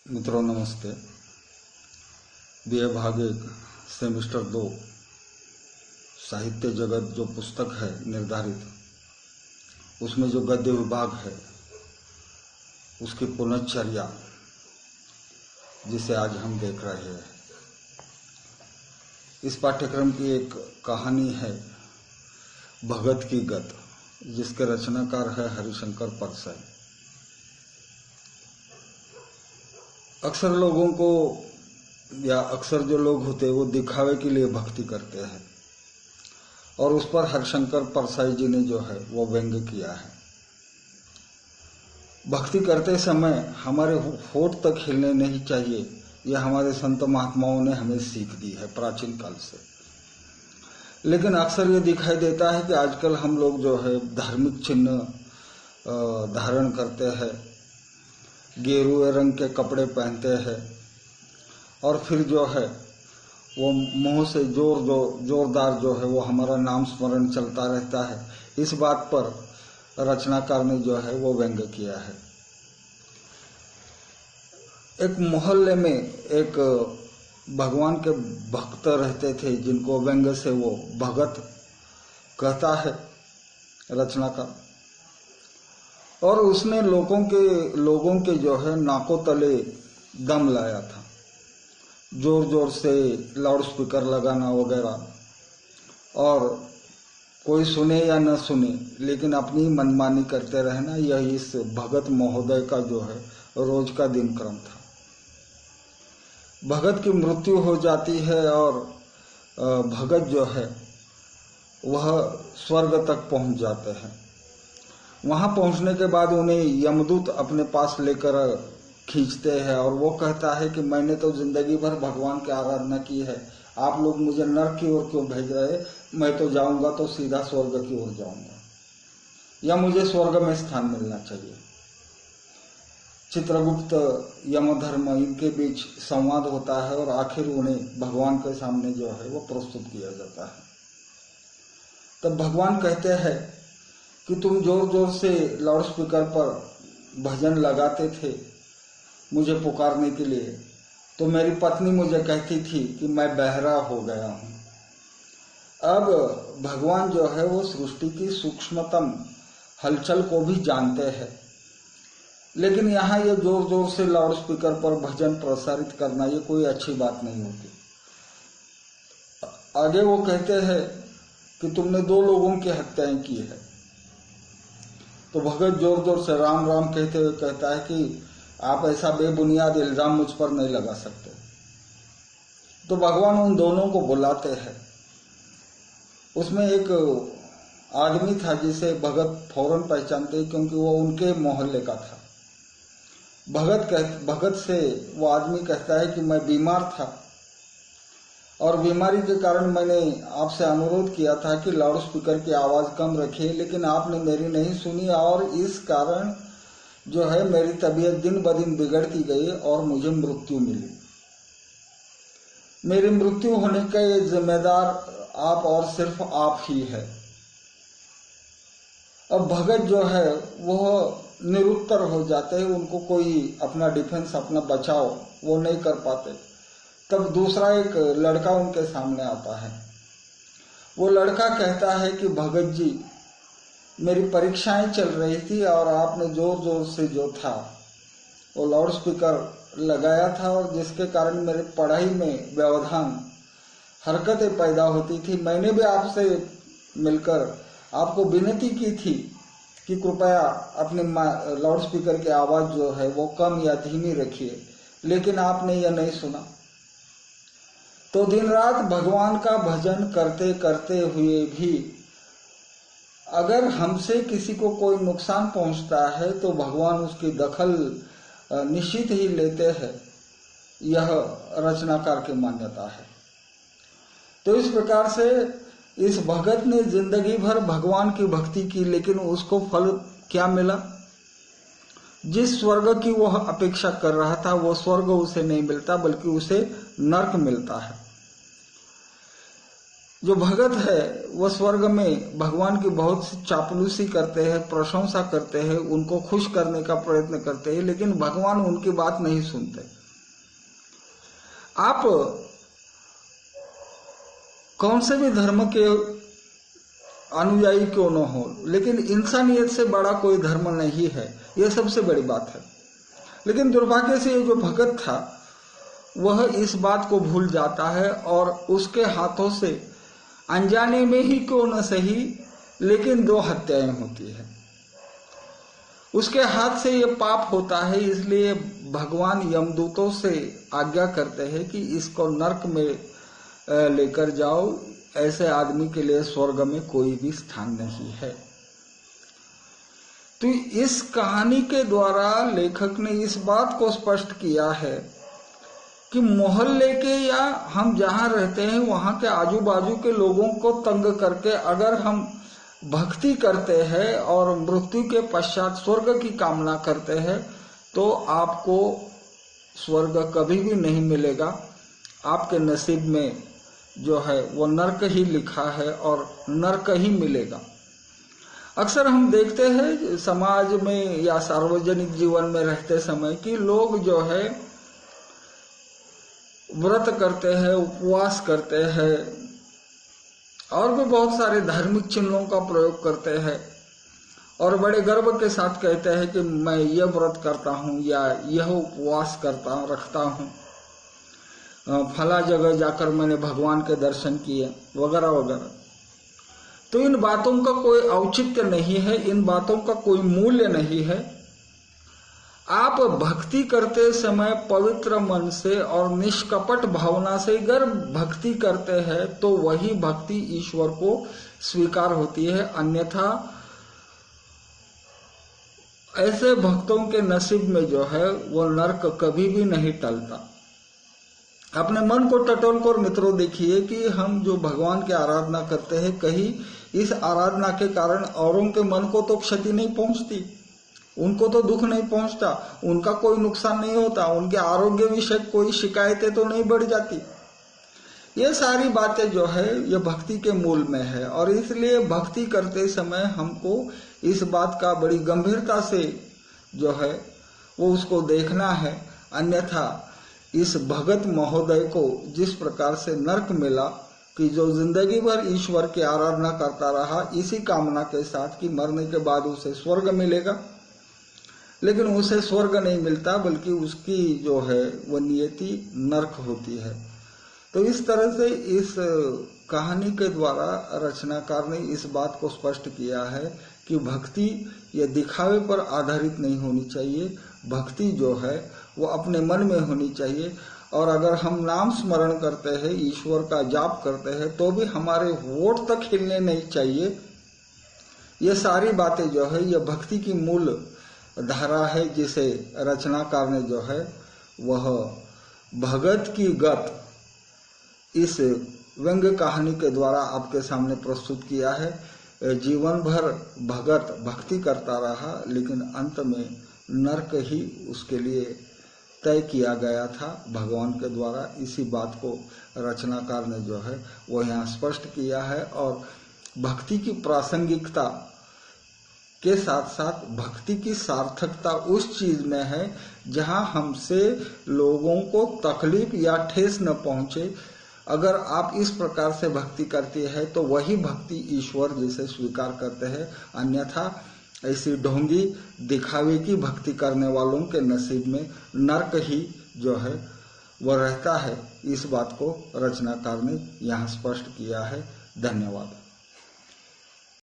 मित्रों नमस्ते। बीए भाग 1 सेमेस्टर 2 साहित्य जगत जो पुस्तक है निर्धारित, उसमें जो गद्य विभाग है उसकी पुनश्चर्या जिसे आज हम देख रहे हैं। इस पाठ्यक्रम की एक कहानी है भगत की गत, जिसके रचनाकार है हरिशंकर परसाई। अक्सर लोगों को या अक्सर जो लोग होते हैं वो दिखावे के लिए भक्ति करते हैं, और उस पर हरिशंकर परसाई जी ने जो है वो व्यंग्य किया है। भक्ति करते समय हमारे होठ तक हिलने नहीं चाहिए, यह हमारे संत महात्माओं ने हमें सीख दी है प्राचीन काल से। लेकिन अक्सर ये दिखाई देता है कि आजकल हम लोग जो है धार्मिक चिन्ह धारण करते हैं, गेरुए रंग के कपड़े पहनते हैं, और फिर जो है वो मुंह से जोरदार जो है वो हमारा नाम स्मरण चलता रहता है। इस बात पर रचनाकार ने जो है वो व्यंग्य किया है। एक मोहल्ले में एक भगवान के भक्त रहते थे, जिनको व्यंग्य से वो भगत कहता है रचनाकार, और उसने लोगों के जो है नाकों तले दम लाया था। जोर जोर से लाउड स्पीकर लगाना वगैरह, और कोई सुने या न सुने लेकिन अपनी मनमानी करते रहना, यह इस भगत महोदय का जो है रोज का दिनक्रम था। भगत की मृत्यु हो जाती है और भगत जो है वह स्वर्ग तक पहुंच जाते हैं। वहां पहुंचने के बाद उन्हें यमदूत अपने पास लेकर खींचते हैं, और वो कहता है कि मैंने तो जिंदगी भर भगवान की आराधना की है, आप लोग मुझे नरक की ओर क्यों भेज रहे? मैं तो जाऊंगा तो सीधा स्वर्ग की ओर जाऊंगा, या मुझे स्वर्ग में स्थान मिलना चाहिए। चित्रगुप्त यमधर्म इनके बीच संवाद होता है, और आखिर उन्हें भगवान के सामने जो है वो प्रस्तुत किया जाता है। तब भगवान कहते हैं कि तुम जोर जोर से लाउड स्पीकर पर भजन लगाते थे मुझे पुकारने के लिए, तो मेरी पत्नी मुझे कहती थी कि मैं बहरा हो गया हूं। अब भगवान जो है वो सृष्टि की सूक्ष्मतम हलचल को भी जानते हैं, लेकिन यहाँ ये जोर जोर से लाउड स्पीकर पर भजन प्रसारित करना ये कोई अच्छी बात नहीं होती। आगे वो कहते हैं कि तुमने 2 लोगों की हत्याएं की है। तो भगत जोर जोर से राम राम कहते हुए कहता है कि आप ऐसा बेबुनियाद इल्जाम मुझ पर नहीं लगा सकते। तो भगवान उन दोनों को बुलाते हैं। उसमें एक आदमी था जिसे भगत फौरन पहचानते, क्योंकि वो उनके मोहल्ले का था। भगत से वो आदमी कहता है कि मैं बीमार था, और बीमारी के कारण मैंने आपसे अनुरोध किया था कि लाउड स्पीकर की आवाज कम रखिए, लेकिन आपने मेरी नहीं सुनी, और इस कारण जो है मेरी तबीयत दिन ब दिन बिगड़ती गई और मुझे मृत्यु मिली। मेरी मृत्यु होने का ये जिम्मेदार आप और सिर्फ आप ही है। अब भगत जो है वह निरुत्तर हो जाते हैं, उनको कोई अपना डिफेंस अपना बचाव वो नहीं कर पाते। तब दूसरा एक लड़का उनके सामने आता है। वो लड़का कहता है कि भगत जी, मेरी परीक्षाएं चल रही थी और आपने जोर जोर से जो था वो लाउड स्पीकर लगाया था, और जिसके कारण मेरे पढ़ाई में व्यवधान हरकतें पैदा होती थी। मैंने भी आपसे मिलकर आपको विनती की थी कि कृपया अपने लाउड स्पीकर की आवाज जो है वो कम या धीमी रखिए, लेकिन आपने यह नहीं सुना। तो दिन रात भगवान का भजन करते करते हुए भी अगर हमसे किसी को कोई नुकसान पहुंचता है तो भगवान उसकी दखल निश्चित ही लेते हैं। यह रचनाकार की मान्यता है। तो इस प्रकार से इस भगत ने जिंदगी भर भगवान की भक्ति की, लेकिन उसको फल क्या मिला? जिस स्वर्ग की वह अपेक्षा कर रहा था वो स्वर्ग उसे नहीं मिलता, बल्कि उसे नरक मिलता है। जो भगत है वो स्वर्ग में भगवान की बहुत चापलूसी करते हैं, प्रशंसा करते हैं, उनको खुश करने का प्रयत्न करते हैं, लेकिन भगवान उनकी बात नहीं सुनते। आप कौन से भी धर्म के अनुयायी क्यों न हो, लेकिन इंसानियत से बड़ा कोई धर्म नहीं है, यह सबसे बड़ी बात है। लेकिन दुर्भाग्य से ये जो भगत था वह इस बात को भूल जाता है और उसके हाथों से अनजाने में ही क्यों न सही लेकिन 2 हत्याएं होती है। उसके हाथ से ये पाप होता है, इसलिए भगवान यमदूतों से आज्ञा करते हैं कि इसको नरक में लेकर जाओ, ऐसे आदमी के लिए स्वर्ग में कोई भी स्थान नहीं है। तो इस कहानी के द्वारा लेखक ने इस बात को स्पष्ट किया है कि मोहल्ले के या हम जहां रहते हैं वहां के आजू बाजू के लोगों को तंग करके अगर हम भक्ति करते हैं और मृत्यु के पश्चात स्वर्ग की कामना करते हैं तो आपको स्वर्ग कभी भी नहीं मिलेगा। आपके नसीब में जो है वो नरक ही लिखा है और नरक ही मिलेगा। अक्सर हम देखते हैं समाज में या सार्वजनिक जीवन में रहते समय कि लोग जो है व्रत करते हैं, उपवास करते हैं और भी बहुत सारे धार्मिक चिन्हों का प्रयोग करते हैं और बड़े गर्व के साथ कहते हैं कि मैं यह व्रत करता हूँ या यह उपवास रखता हूँ, फला जगह जाकर मैंने भगवान के दर्शन किए वगैरह वगैरह। तो इन बातों का कोई औचित्य नहीं है, इन बातों का कोई मूल्य नहीं है। आप भक्ति करते समय पवित्र मन से और निष्कपट भावना से अगर भक्ति करते हैं तो वही भक्ति ईश्वर को स्वीकार होती है, अन्यथा ऐसे भक्तों के नसीब में जो है वो नरक कभी भी नहीं टलता। अपने मन को टटोल कर मित्रों देखिए कि हम जो भगवान की आराधना करते हैं, कहीं इस आराधना के कारण औरों के मन को तो क्षति नहीं पहुंचती, उनको तो दुख नहीं पहुंचता, उनका कोई नुकसान नहीं होता, उनके आरोग्य विषय कोई शिकायतें तो नहीं बढ़ जाती। ये सारी बातें जो है ये भक्ति के मूल में है और इसलिए भक्ति करते समय हमको इस बात का बड़ी गंभीरता से जो है वो उसको देखना है। अन्यथा इस भगत महोदय को जिस प्रकार से नरक मिला कि जो जिंदगी भर ईश्वर की आराधना करता रहा इसी कामना के साथ कि मरने के बाद उसे स्वर्ग मिलेगा, लेकिन उसे स्वर्ग नहीं मिलता बल्कि उसकी जो है वो नियति नरक होती है। तो इस तरह से इस कहानी के द्वारा रचनाकार ने इस बात को स्पष्ट किया है कि भक्ति ये दिखावे पर आधारित नहीं होनी चाहिए, भक्ति जो है वो अपने मन में होनी चाहिए। और अगर हम नाम स्मरण करते हैं, ईश्वर का जाप करते हैं, तो भी हमारे होठ तक हिलने नहीं चाहिए। ये सारी बातें जो है ये भक्ति की मूल धारा है, जिसे रचनाकार ने जो है वह भगत की गत इस व्यंग्य कहानी के द्वारा आपके सामने प्रस्तुत किया है। जीवन भर भगत भक्ति करता रहा, लेकिन अंत में नरक ही उसके लिए तय किया गया था भगवान के द्वारा। इसी बात को रचनाकार ने जो है वो यहाँ स्पष्ट किया है। और भक्ति की प्रासंगिकता के साथ साथ भक्ति की सार्थकता उस चीज में है जहाँ हमसे लोगों को तकलीफ या ठेस न पहुंचे। अगर आप इस प्रकार से भक्ति करती है तो वही भक्ति ईश्वर जिसे स्वीकार करते हैं, अन्यथा ऐसी ढोंगी दिखावे की भक्ति करने वालों के नसीब में नरक ही जो है वह रहता है। इस बात को रचनाकार ने यहाँ स्पष्ट किया है। धन्यवाद।